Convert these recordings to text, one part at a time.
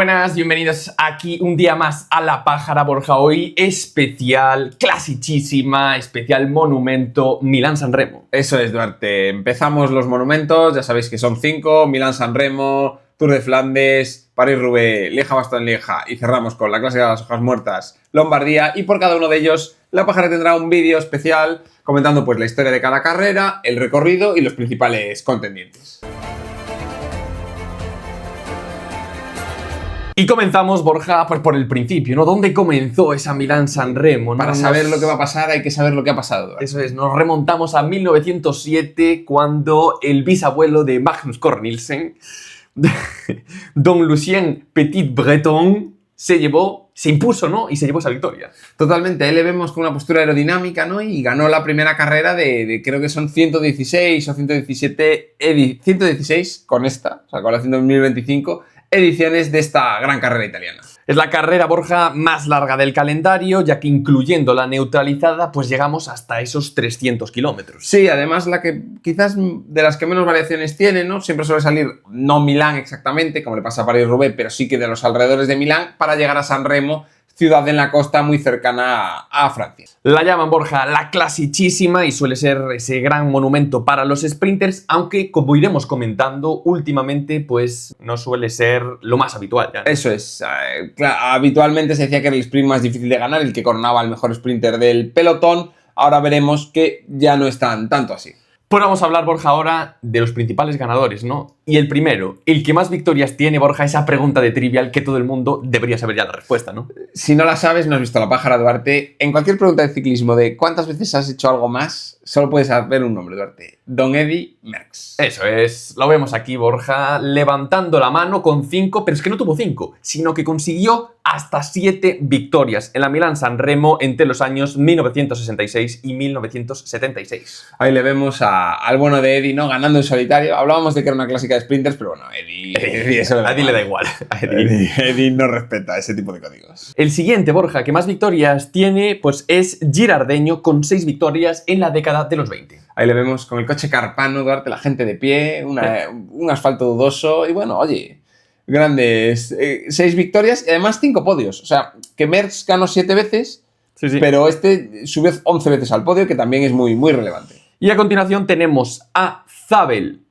buenas, bienvenidos aquí un día más a La Pájara. Borja, hoy especial, clasiquísima, especial monumento Milán-San Remo. Eso es, Duarte. Empezamos los monumentos, ya sabéis que son 5, Milán-San Remo, Tour de Flandes, París-Roubaix, Lieja-Bastogne-Lieja y cerramos con la clásica de las hojas muertas, Lombardía, y por cada uno de ellos La Pájara tendrá un vídeo especial comentando pues la historia de cada carrera, el recorrido y los principales contendientes. Y comenzamos, Borja, pues por el principio, ¿no? ¿Dónde comenzó esa Milán-San Remo? Para saber lo que va a pasar hay que saber lo que ha pasado, Duarte. Eso es, nos remontamos a 1907, cuando el bisabuelo de Magnus Cort Nielsen, Don Lucien Petit-Breton, se impuso, ¿no? Y se llevó esa victoria. Totalmente, ahí le vemos con una postura aerodinámica, ¿no? Y ganó la primera carrera de creo que son 116 o 117, 116 con esta, o sea, con la 2025 ediciones de esta gran carrera italiana. Es la carrera, Borja, más larga del calendario, ya que incluyendo la neutralizada, pues llegamos hasta esos 300 kilómetros. Sí, además la que quizás de las que menos variaciones tiene, ¿no? Siempre suele salir, no Milán exactamente, como le pasa a París-Roubaix, pero sí que de los alrededores de Milán, para llegar a San Remo, ciudad en la costa muy cercana a Francia. La llaman, Borja, la clasiquísima y suele ser ese gran monumento para los sprinters, aunque, como iremos comentando, últimamente pues no suele ser lo más habitual, ¿ya? Eso es. Habitualmente se decía que era el sprint más difícil de ganar, el que coronaba al mejor sprinter del pelotón. Ahora veremos que ya no es tanto así. Pues vamos a hablar, Borja, ahora de los principales ganadores, ¿no? Y el primero, el que más victorias tiene, Borja, esa pregunta de trivial que todo el mundo debería saber ya la respuesta, ¿no? Si no la sabes, no has visto La Pájara, Duarte. En cualquier pregunta de ciclismo de ¿cuántas veces has hecho algo más? Solo puedes saber un nombre, Duarte. Don Eddy Merckx. Eso es, lo vemos aquí, Borja, levantando la mano con 5, pero es que no tuvo 5, sino que consiguió hasta 7 victorias en la Milán-San Remo entre los años 1966 y 1976. Ahí le vemos al bueno de Eddy, ¿no? Ganando en solitario. Hablábamos de que era una clásica de sprinters, pero bueno, Eddy a Eddy le da igual. Eddy no respeta ese tipo de códigos. El siguiente, Borja, que más victorias tiene, pues es girardeño, con 6 victorias en la década de los 20. Ahí le vemos con el coche Carpano, Duarte, la gente de pie, un asfalto dudoso y bueno, oye, grandes 6 victorias y además 5 podios. O sea, que Merckx ganó 7 veces, sí. Pero este subió 11 veces al podio, que también es muy, muy relevante. Y a continuación tenemos a Zabel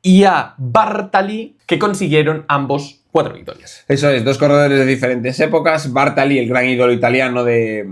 y a Bartali, que consiguieron ambos 4 victorias. Eso es, 2 corredores de diferentes épocas. Bartali, el gran ídolo italiano de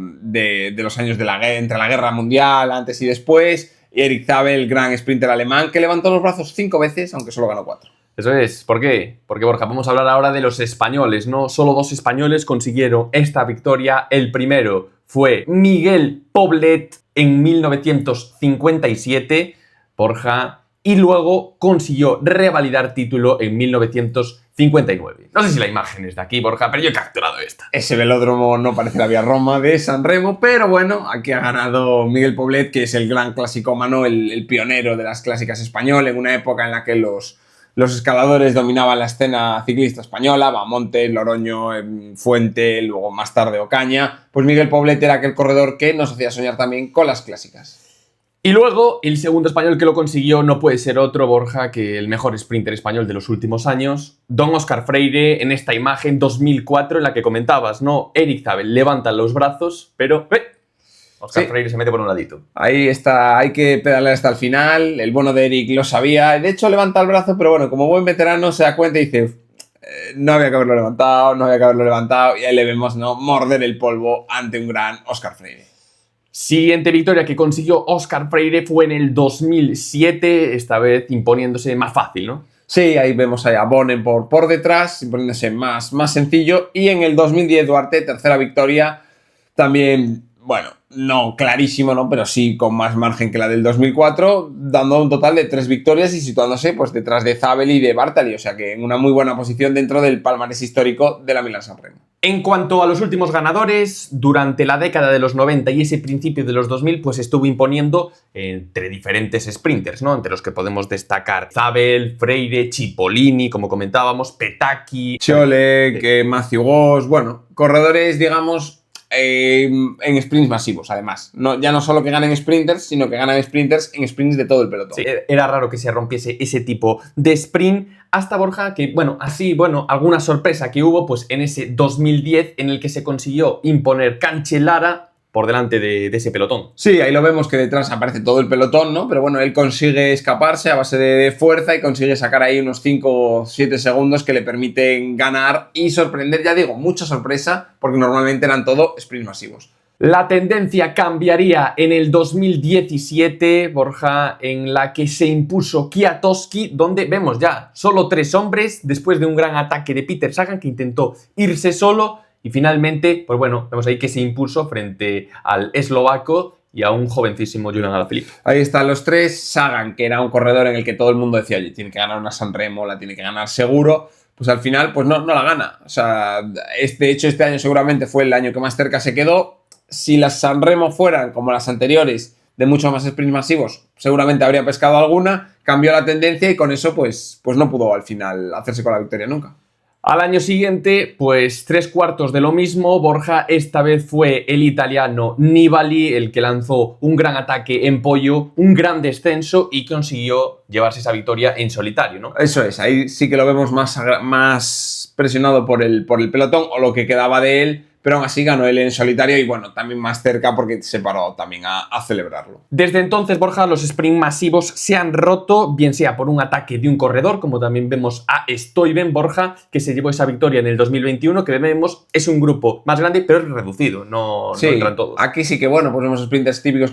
los años entre la Guerra Mundial, antes y después. Y Erik Zabel, el gran sprinter alemán, que levantó los brazos 5 veces, aunque solo ganó 4. Eso es. ¿Por qué? Porque, Borja, vamos a hablar ahora de los españoles, ¿no? Solo 2 españoles consiguieron esta victoria. El primero fue Miguel Poblet en 1957, Borja, y luego consiguió revalidar título en 1959. No sé si la imagen es de aquí, Borja, pero yo he capturado esta. Ese velódromo no parece la Vía Roma de San Remo, pero bueno, aquí ha ganado Miguel Poblet, que es el gran clasicómano, el pionero de las clásicas españolas, en una época en la que los escaladores dominaban la escena ciclista española, Bahamontes, Loroño, Fuente, luego más tarde Ocaña. Pues Miguel Poblet era aquel corredor que nos hacía soñar también con las clásicas. Y luego, el segundo español que lo consiguió no puede ser otro, Borja, que el mejor sprinter español de los últimos años, Don Óscar Freire, en esta imagen 2004 en la que comentabas, ¿no? Erik Zabel levanta los brazos, pero Óscar Freire se mete por un ladito. Ahí está, hay que pedalear hasta el final. El bueno de Erik lo sabía. De hecho, levanta el brazo, pero bueno, como buen veterano se da cuenta y dice no había que haberlo levantado. Y ahí le vemos, ¿no?, morder el polvo ante un gran Óscar Freire. Siguiente victoria que consiguió Óscar Freire fue en el 2007, esta vez imponiéndose más fácil, ¿no? Sí, ahí vemos a Bonen por detrás, imponiéndose más sencillo. Y en el 2010, Duarte, tercera victoria, también, bueno, no clarísimo, ¿no?, pero sí con más margen que la del 2004, dando un total de 3 victorias y situándose pues detrás de Zabel y de Bartali, o sea que en una muy buena posición dentro del palmarés histórico de la Milán-San Remo. En cuanto a los últimos ganadores, durante la década de los 90 y ese principio de los 2000, pues estuvo imponiendo entre diferentes sprinters, ¿no? Entre los que podemos destacar Zabel, Freire, Cipollini, como comentábamos, Petacchi, Chole, Matthew Goss, bueno, corredores, digamos, en sprints masivos, además. Ya no solo que ganen sprinters, sino que ganan sprinters en sprints de todo el pelotón. Sí, era raro que se rompiese ese tipo de sprint hasta Borja, que alguna sorpresa que hubo pues en ese 2010 en el que se consiguió imponer Cancellara por delante de ese pelotón. Sí, ahí lo vemos que detrás aparece todo el pelotón, ¿no? Pero bueno, él consigue escaparse a base de fuerza y consigue sacar ahí unos 5 o 7 segundos que le permiten ganar y sorprender, ya digo, mucha sorpresa, porque normalmente eran todo sprints masivos. La tendencia cambiaría en el 2017, Borja, en la que se impuso Kwiatkowski, donde vemos ya solo 3 hombres después de un gran ataque de Peter Sagan que intentó irse solo y finalmente, pues bueno, vemos ahí que se impuso frente al eslovaco y a un jovencísimo Julian Alaphilippe. Ahí están los 3. Sagan, que era un corredor en el que todo el mundo decía, oye, tiene que ganar una Sanremo, la tiene que ganar seguro. Pues al final, pues no la gana. O sea, de hecho, este año seguramente fue el año que más cerca se quedó. Si las Sanremo fueran como las anteriores, de muchos más sprints masivos, seguramente habría pescado alguna, cambió la tendencia y con eso pues no pudo al final hacerse con la victoria nunca. Al año siguiente, pues 3/4 de lo mismo. Borja, esta vez fue el italiano Nibali el que lanzó un gran ataque en Poggio, un gran descenso y consiguió llevarse esa victoria en solitario, ¿no? Eso es, ahí sí que lo vemos más presionado por el pelotón o lo que quedaba de él, pero aún así ganó él en solitario y bueno, también más cerca porque se paró también a celebrarlo. Desde entonces, Borja, los sprints masivos se han roto, bien sea por un ataque de un corredor, como también vemos a Stuyven, Borja, que se llevó esa victoria en el 2021, que vemos es un grupo más grande, pero es reducido, no entran todos. Aquí sí que bueno, pues vemos sprinters típicos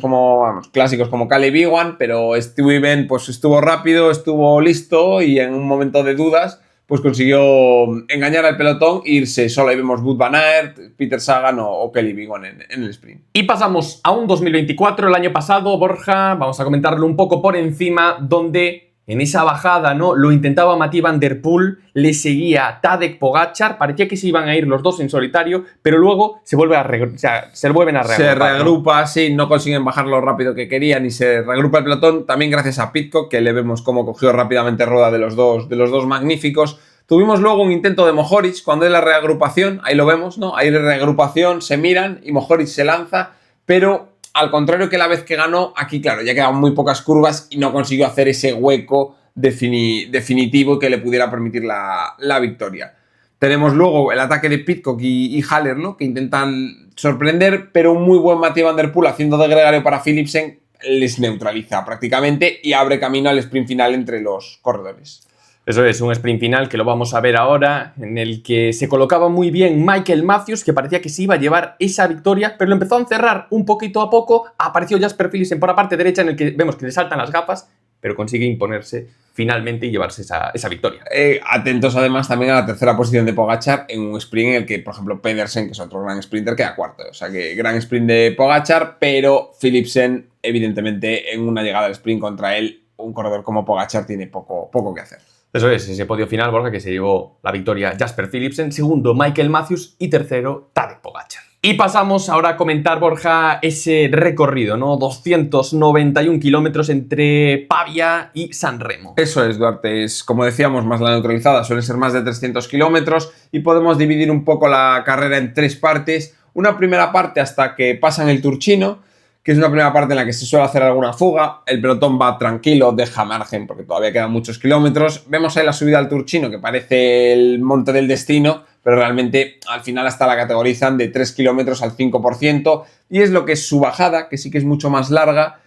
clásicos como Caleb Ewan, pero Stuyven pues estuvo rápido, estuvo listo y en un momento de dudas pues consiguió engañar al pelotón e irse solo. Ahí vemos Wout van Aert, Peter Sagan o Caleb Ewan en el sprint. Y pasamos a un 2024, el año pasado, Borja, vamos a comentarlo un poco por encima, donde en esa bajada, ¿no? Lo intentaba Mathieu van der Poel, le seguía Tadej Pogačar, parecía que se iban a ir los dos en solitario, pero luego se vuelven a reagrupar. Se reagrupa, ¿no? Sí, no consiguen bajar lo rápido que querían y se reagrupa el pelotón, también gracias a Pidcock, que le vemos cómo cogió rápidamente rueda de los dos magníficos. Tuvimos luego un intento de Mohoric cuando es la reagrupación, ahí lo vemos, ¿no? Ahí la reagrupación, se miran y Mohoric se lanza, pero al contrario que la vez que ganó, aquí claro, ya quedaban muy pocas curvas y no consiguió hacer ese hueco definitivo que le pudiera permitir la victoria. Tenemos luego el ataque de Pidcock y Haller, ¿no? Que intentan sorprender, pero un muy buen Mathieu van der Poel haciendo de gregario para Philipsen les neutraliza prácticamente y abre camino al sprint final entre los corredores. Eso es, un sprint final que lo vamos a ver ahora, en el que se colocaba muy bien Michael Matthews, que parecía que se iba a llevar esa victoria, pero lo empezó a encerrar un poquito a poco. Apareció Jasper Philipsen por la parte derecha, en el que vemos que le saltan las gafas, pero consigue imponerse finalmente y llevarse esa victoria. Atentos además también a la tercera posición de Pogačar en un sprint en el que, por ejemplo, Pedersen, que es otro gran sprinter, queda cuarto. O sea que gran sprint de Pogačar, pero Philipsen, evidentemente, en una llegada al sprint contra él, un corredor como Pogačar tiene poco que hacer. Eso es, ese podio final, Borja, que se llevó la victoria Jasper Philipsen, segundo Michael Matthews y tercero Tadej Pogačar. Y pasamos ahora a comentar, Borja, ese recorrido, ¿no? 291 kilómetros entre Pavia y Sanremo. Eso es, Duarte, es como decíamos, más la neutralizada, suelen ser más de 300 kilómetros y podemos dividir un poco la carrera en 3 partes. Una primera parte hasta que pasan el Turchino, que es una primera parte en la que se suele hacer alguna fuga, el pelotón va tranquilo, deja margen porque todavía quedan muchos kilómetros. Vemos ahí la subida al Turchino, que parece el monte del destino, pero realmente al final hasta la categorizan de 3 kilómetros al 5%, y es lo que es su bajada, que sí que es mucho más larga,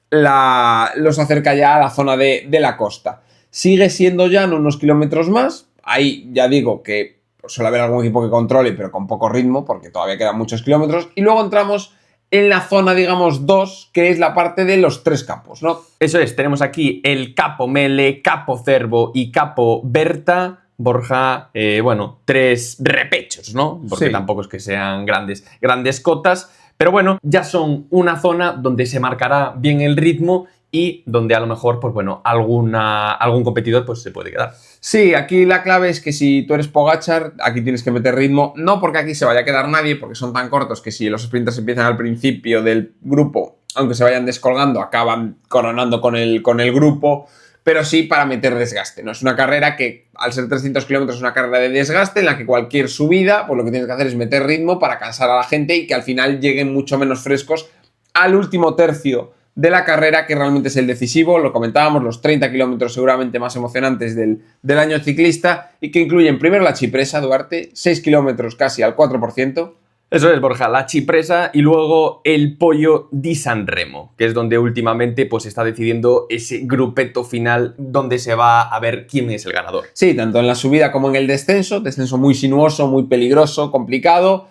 los acerca ya a la zona de la costa. Sigue siendo llano unos kilómetros más, ahí ya digo que suele haber algún equipo que controle, pero con poco ritmo, porque todavía quedan muchos kilómetros, y luego entramos en la zona, digamos, 2, que es la parte de los 3 capos, ¿no? Eso es, tenemos aquí el Capo Mele, Capo Cervo y Capo Berta, Borja, 3 repechos, ¿no? Porque sí, tampoco es que sean grandes cotas, pero bueno, ya son una zona donde se marcará bien el ritmo y donde a lo mejor, pues bueno, algún competidor pues se puede quedar. Sí, aquí la clave es que si tú eres Pogačar, aquí tienes que meter ritmo, no porque aquí se vaya a quedar nadie, porque son tan cortos que si los sprinters empiezan al principio del grupo, aunque se vayan descolgando, acaban coronando con el grupo, pero sí para meter desgaste, ¿no? Es una carrera que, al ser 300 kilómetros, es una carrera de desgaste en la que cualquier subida, pues lo que tienes que hacer es meter ritmo para cansar a la gente y que al final lleguen mucho menos frescos al último tercio de la carrera, que realmente es el decisivo. Lo comentábamos, los 30 kilómetros seguramente más emocionantes del año ciclista, y que incluyen primero la Cipressa, Duarte, 6 kilómetros casi al 4%. Eso es, Borja, la Cipressa, y luego el Poggio di Sanremo, que es donde últimamente pues se está decidiendo ese grupeto final donde se va a ver quién es el ganador. Sí, tanto en la subida como en el descenso muy sinuoso, muy peligroso, complicado,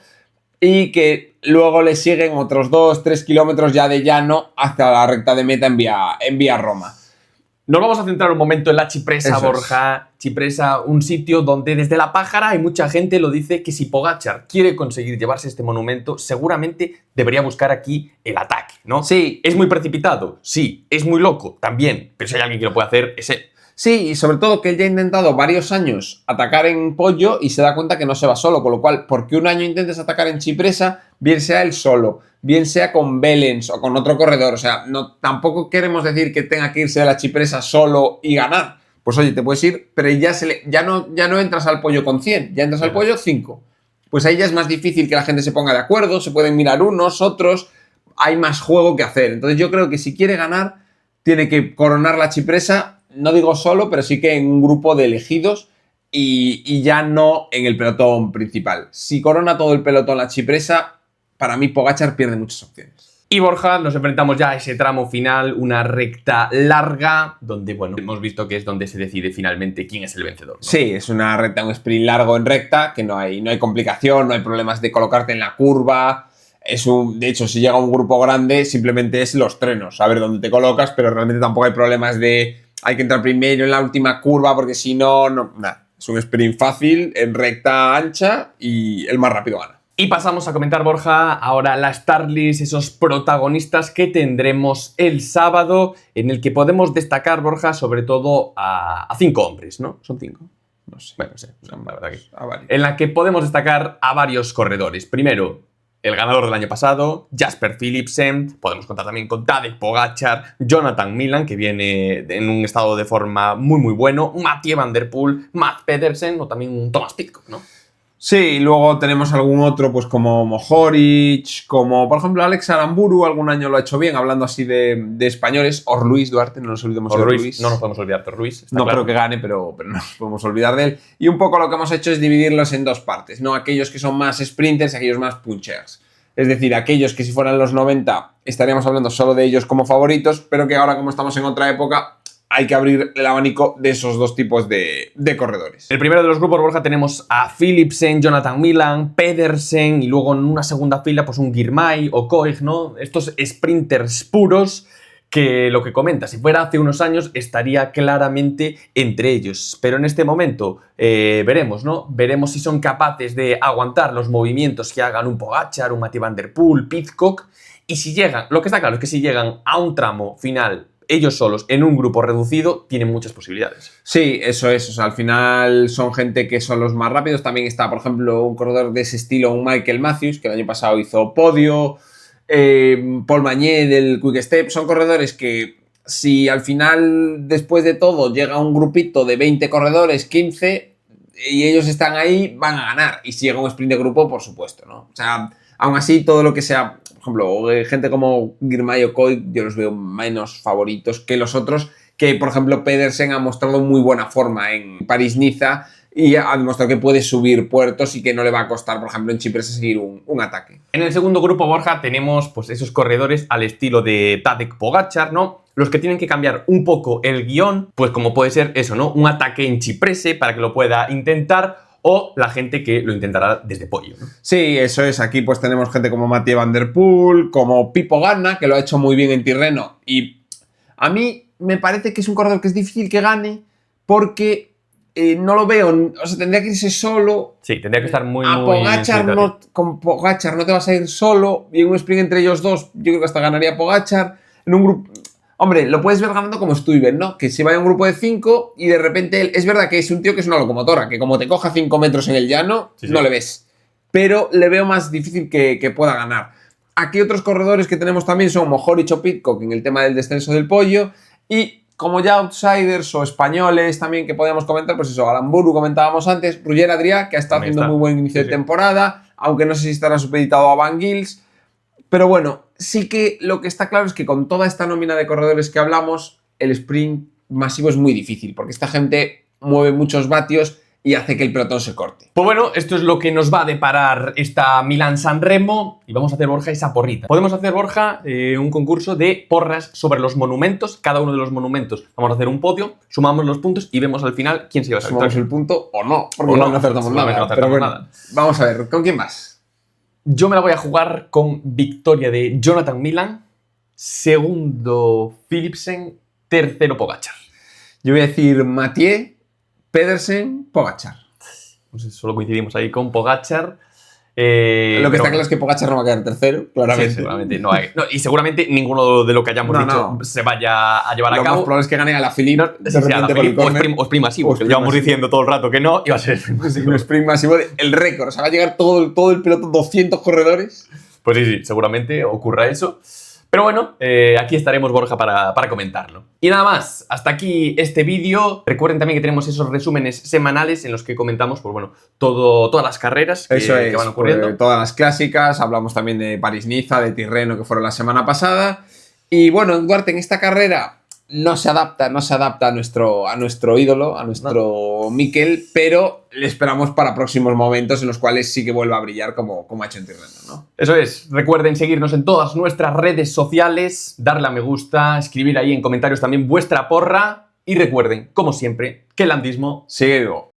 y que luego le siguen otros 2-3 kilómetros ya de llano hacia la recta de meta en vía Roma. Nos vamos a centrar un momento en la Cipressa, Borja. Cipressa, un sitio donde desde la pájara hay mucha gente lo dice que si Pogačar quiere conseguir llevarse este monumento, seguramente debería buscar aquí el ataque, ¿no? Sí. ¿Es muy precipitado? Sí. ¿Es muy loco? También. Pero si hay alguien que lo puede hacer, es él. Sí, y sobre todo que él ya ha intentado varios años atacar en Poggio y se da cuenta que no se va solo, con lo cual, porque un año intentes atacar en Cipressa, bien sea él solo, bien sea con Belens o con otro corredor, o sea, no, tampoco queremos decir que tenga que irse a la Cipressa solo y ganar. Pues oye, te puedes ir, pero ya no entras al Poggio con 100, ya entras al Poggio 5. Pues ahí ya es más difícil que la gente se ponga de acuerdo, se pueden mirar unos, otros, hay más juego que hacer. Entonces yo creo que si quiere ganar, tiene que coronar la Cipressa, no digo solo, pero sí que en un grupo de elegidos y ya no en el pelotón principal. Si corona todo el pelotón la Cipressa, para mí Pogačar pierde muchas opciones. Y Borja, nos enfrentamos ya a ese tramo final, una recta larga, donde, bueno, hemos visto que es donde se decide finalmente quién es el vencedor, ¿no? Sí, es una recta, un sprint largo en recta, que no hay complicación, no hay problemas de colocarte en la curva. De hecho, si llega un grupo grande, simplemente es los trenos, saber dónde te colocas, pero realmente tampoco hay problemas de hay que entrar primero en la última curva porque si no, nada. Es un sprint fácil, en recta ancha y el más rápido gana. Y pasamos a comentar, Borja, ahora la Starlist, esos protagonistas que tendremos el sábado, en el que podemos destacar, Borja, sobre todo a 5 hombres, ¿no? ¿Son 5? No sé. Bueno, sí, la verdad que... Vale. En la que podemos destacar a varios corredores. Primero, el ganador del año pasado, Jasper Philipsen. Podemos contar también con Tadej Pogačar, Jonathan Milan, que viene en un estado de forma muy, muy bueno, Mathieu van der Poel, Mads Pedersen o también un Thomas Pidcock, ¿no? Sí, y luego tenemos algún otro, pues como Mohoric, como por ejemplo Alex Aramburu, algún año lo ha hecho bien, hablando así de españoles. Orluis Duarte, no nos olvidemos de Orluis. No nos podemos olvidar de Orluis. No creo que gane, pero no nos podemos olvidar de él. Y un poco lo que hemos hecho es dividirlos en dos partes, ¿no? Aquellos que son más sprinters y aquellos más punchers. Es decir, aquellos que si fueran los 90 estaríamos hablando solo de ellos como favoritos, pero que ahora, como estamos en otra época, hay que abrir el abanico de esos dos tipos de corredores. El primero de los grupos, Borja, tenemos a Philipsen, Jonathan Milan, Pedersen y luego en una segunda fila pues un Girmay o Koig, ¿no? Estos sprinters puros que lo que comenta, si fuera hace unos años estaría claramente entre ellos. Pero en este momento veremos, ¿no? Veremos si son capaces de aguantar los movimientos que hagan un Pogačar, un Mathieu van der Poel, Pidcock, y si llegan, lo que está claro es que si llegan a un tramo final ellos solos, en un grupo reducido, tienen muchas posibilidades. Sí, eso es. O sea, al final son gente que son los más rápidos. También está, por ejemplo, un corredor de ese estilo, un Michael Matthews, que el año pasado hizo podio. Paul Magnier del Quick Step. Son corredores que, si al final, después de todo, llega un grupito de 20 corredores, 15, y ellos están ahí, van a ganar. Y si llega un sprint de grupo, por supuesto, ¿no? O sea, aún así, todo lo que sea... Por ejemplo, gente como Girmay o Koig, yo los veo menos favoritos que los otros, que por ejemplo Pedersen ha mostrado muy buena forma en París-Niza y ha demostrado que puede subir puertos y que no le va a costar, por ejemplo, en Cipressa seguir un ataque. En el segundo grupo, Borja, tenemos pues esos corredores al estilo de Tadej Pogačar, ¿no? Los que tienen que cambiar un poco el guión, pues como puede ser eso, ¿no? Un ataque en Cipressa para que lo pueda intentar, o la gente que lo intentará desde Poggio, ¿no? Sí, eso es. Aquí pues tenemos gente como Mathieu van der Poel, como Pipo Ganna, que lo ha hecho muy bien en Tirreno. Y a mí me parece que es un corredor que es difícil que gane porque no lo veo. O sea, tendría que irse solo. Sí, tendría que estar muy, con Pogačar no te vas a ir solo. Y en un sprint entre ellos dos, yo creo que hasta ganaría Pogačar. En un grupo... Hombre, lo puedes ver ganando como Stuyven, ¿no? Que se vaya a un grupo de 5 y de repente él... Es verdad que es un tío que es una locomotora, que como te coja 5 metros en el llano, sí. No le ves. Pero le veo más difícil que pueda ganar. Aquí otros corredores que tenemos también son Mohoric o Pidcock en el tema del descenso del Poggio. Y como ya outsiders o españoles también que podíamos comentar, pues eso, Aramburu comentábamos antes, Roger Adrià, que ha estado haciendo muy buen inicio de temporada, aunque no sé si estará supeditado a Van Gils. Pero bueno, sí que lo que está claro es que con toda esta nómina de corredores que hablamos, el sprint masivo es muy difícil, porque esta gente mueve muchos vatios y hace que el pelotón se corte. Pues bueno, esto es lo que nos va a deparar esta Milán-San Remo y vamos a hacer, Borja, esa porrita. Podemos hacer, Borja, un concurso de porras sobre los monumentos, cada uno de los monumentos. Vamos a hacer un podio, sumamos los puntos y vemos al final quién se lleva esa victoria. Sumamos el punto o no, porque O no, no acertamos seguramente nada. no acertamos Pero bueno, nada. vamos a ver, ¿con quién vas? Yo me la voy a jugar con victoria de Jonathan Milan, segundo Philipsen, tercero Pogačar. Yo voy a decir Mathieu, Pedersen, Pogačar. Pues solo coincidimos ahí con Pogačar. Lo que pero está claro es que Pogačar no va a quedar tercero, claramente. Sí, seguramente. No, y seguramente ninguno de lo que hayamos dicho se vaya a llevar a Lo cabo. más probable es que gane a la Philippe Sí, sí, a la Philippe, o sprint masivo, que llevamos diciendo todo el rato que no, y va a ser un sprint masivo, el récord. O sea, va a llegar todo el pelotón, 200 corredores. Pues sí, seguramente ocurra eso. Pero bueno, aquí estaremos, Borja, para comentarlo. Y nada más, hasta aquí este vídeo. Recuerden también que tenemos esos resúmenes semanales en los que comentamos, pues bueno, todas las carreras que van ocurriendo. Pues, todas las clásicas, hablamos también de París-Niza, de Tirreno, que fueron la semana pasada. Y bueno, Duarte, en esta carrera no se adapta a nuestro ídolo, a nuestro Mikel, pero le esperamos para próximos momentos en los cuales sí que vuelva a brillar como ha hecho en Tirreno, ¿no? Eso es, recuerden seguirnos en todas nuestras redes sociales, darle a me gusta, escribir ahí en comentarios también vuestra porra y recuerden, como siempre, que el landismo sigue vivo.